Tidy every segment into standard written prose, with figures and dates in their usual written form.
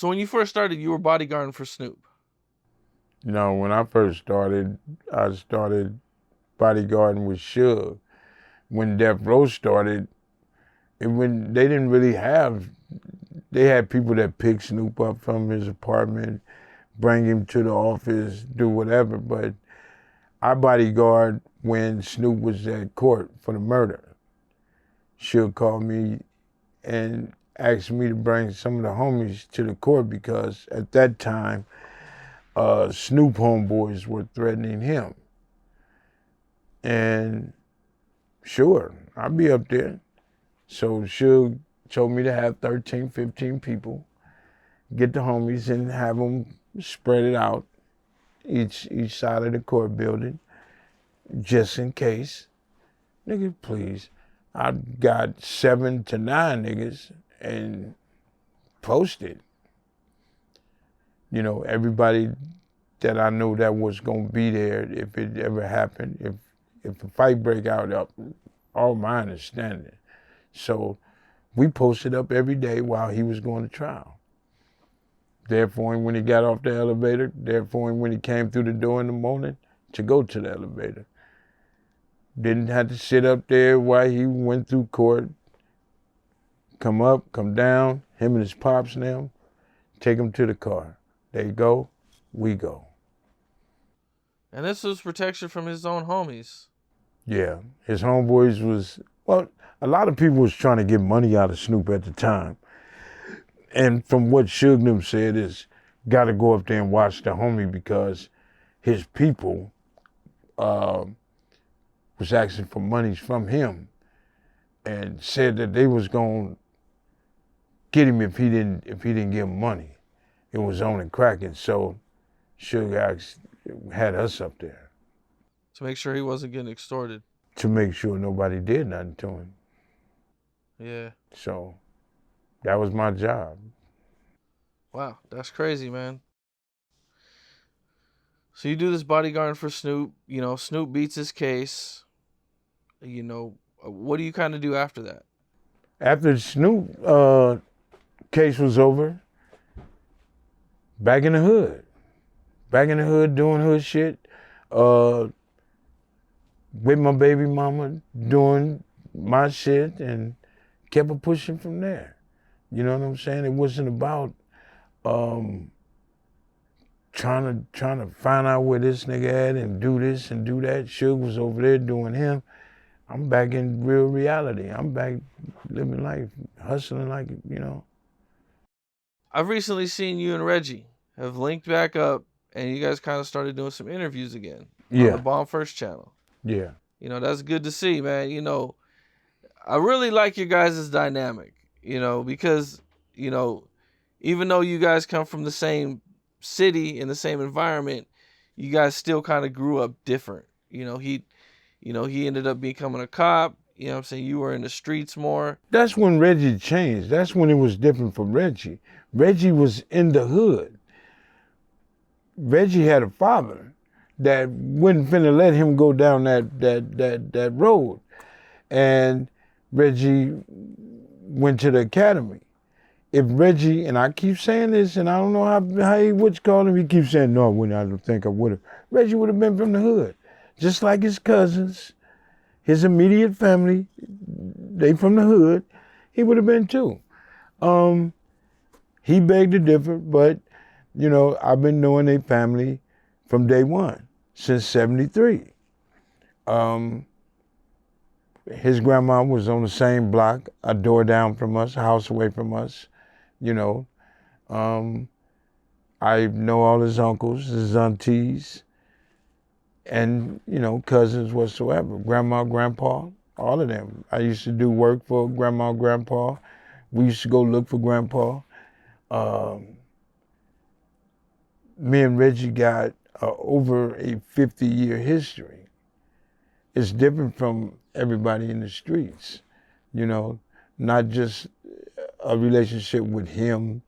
So when you first started, you were bodyguarding for Snoop. You know, when I first started, I started bodyguarding with Suge. When Death Row started, they didn't really have, they had people that picked Snoop up from his apartment, bring him to the office, do whatever, but I bodyguard when Snoop was at court for the murder. Suge called me and asked me to bring some of the homies to the court because at that time, Snoop homeboys were threatening him. And sure, I'll be up there. So Suge told me to have 13, 15 people, get the homies and have them spread it out each side of the court building, just in case. Nigga, please. I got 7 to 9 niggas and posted. You know, everybody that I knew that was gonna be there if it ever happened, if a fight break out, all mine is standing. So we posted up every day while he was going to trial. There for him when he got off the elevator, there for him when he came through the door in the morning to go to the elevator. Didn't have to sit up there while he went through court. Come up, come down, him and his pops and them, take him to the car. They go, we go. And this was protection from his own homies. Yeah, his homeboys was, well, a lot of people was trying to get money out of Snoop at the time. And from what Suge Knight said is, got to go up there and watch the homie because his people was asking for monies from him and said that they was going to get him if he didn't give him money. It was on and cracking. So Suge had us up there. To make sure he wasn't getting extorted. To make sure nobody did nothing to him. Yeah. So that was my job. Wow, that's crazy, man. So you do this bodyguarding for Snoop. You know, Snoop beats his case. You know, what do you kind of do after that? After Snoop case was over, back in the hood. Back in the hood doing hood shit. With my baby mama doing my shit and kept it pushing from there. You know what I'm saying? It wasn't about trying to find out where this nigga at and do this and do that. Suge was over there doing him. I'm back in real reality. I'm back living life, hustling like, you know. I've recently seen you and Reggie have linked back up and you guys kind of started doing some interviews again on the Bomb First channel. Yeah. You know, that's good to see, man. You know, I really like your guys' dynamic, you know, because, you know, even though you guys come from the same city in the same environment, you guys still kind of grew up different. You know, he ended up becoming a cop. You know what I'm saying? You were in the streets more. That's when Reggie changed. That's when it was different for Reggie. Reggie was in the hood. Reggie had a father that wouldn't finna let him go down that road. And Reggie went to the academy. If Reggie, and I keep saying this, and I don't know how he would call him, he keeps saying, no, I wouldn't, I don't think I would have. Reggie would have been from the hood. Just like his cousins, his immediate family, they from the hood, he would have been too. He begged to differ, but, you know, I've been knowing their family from day one, since 73. His grandma was on the same block, a door down from us, a house away from us, you know. I know all his uncles, his aunties, and, you know, cousins whatsoever. Grandma, grandpa, all of them. I used to do work for grandma, grandpa. We used to go look for grandpa. Me and Reggie got over a 50-year history. It's different from everybody in the streets, you know, not just a relationship with him,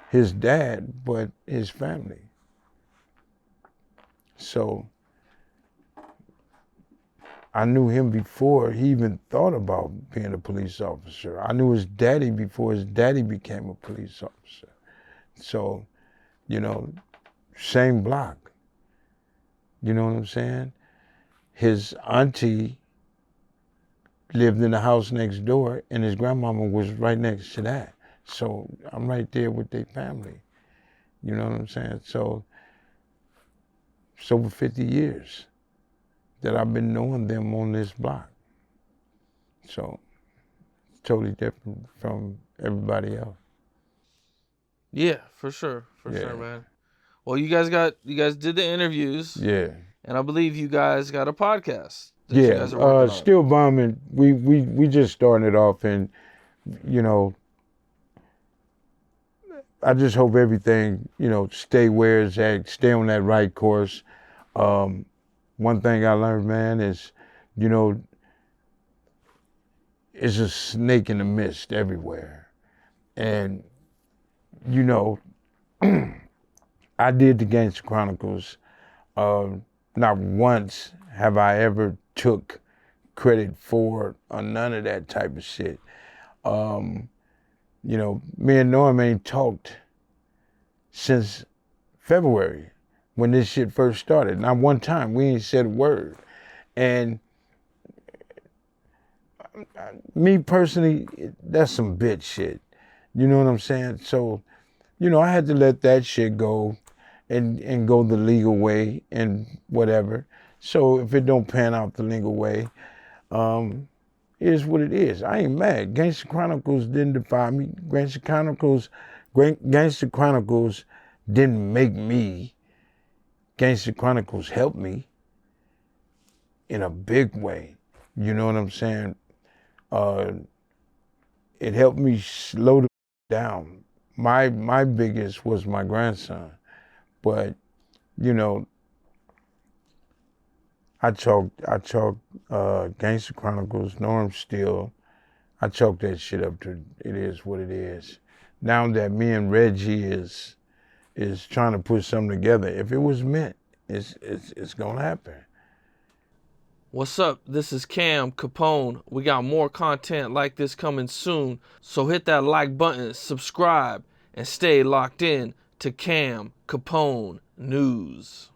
his dad, but his family. So I knew him before he even thought about being a police officer. I knew his daddy before his daddy became a police officer. So, you know, same block. You know what I'm saying? His auntie lived in the house next door, and his grandmama was right next to that. So I'm right there with their family. You know what I'm saying? So it's over 50 years that I've been knowing them on this block. So it's totally different from everybody else. Yeah, for sure, Yeah. man. Well, you guys did the interviews, Yeah. and I believe you guys got a podcast that you Yeah. guys are working on. Still bombing. We just starting it off, and you know, I just hope everything, stay where it's at, stay on that right course. One thing I learned, man, is, you know, it's a snake in the mist everywhere. And, you know, I did the Gangster Chronicles. Not once have I ever took credit for or none of that type of shit. Me and Norm ain't talked since February when this shit first started. Not one time. We ain't said a word. And me personally, that's some bitch shit. You know what I'm saying? So, I had to let that shit go and go the legal way and whatever. So if it don't pan out the legal way, it is what it is. I ain't mad. Gangster Chronicles didn't define me. Gangster Chronicles didn't make me. Gangster Chronicles helped me in a big way. You know what I'm saying? It helped me slow down. My biggest was my grandson, but I chalked Gangster Chronicles, Norm Steele. I chalked that shit up to it is what it is. Now that me and Reggie is trying to put something together, if it was meant, it's gonna happen. What's up? This is Cam Capone. We got more content like this coming soon, so hit that like button, subscribe, and stay locked in to Cam Capone News.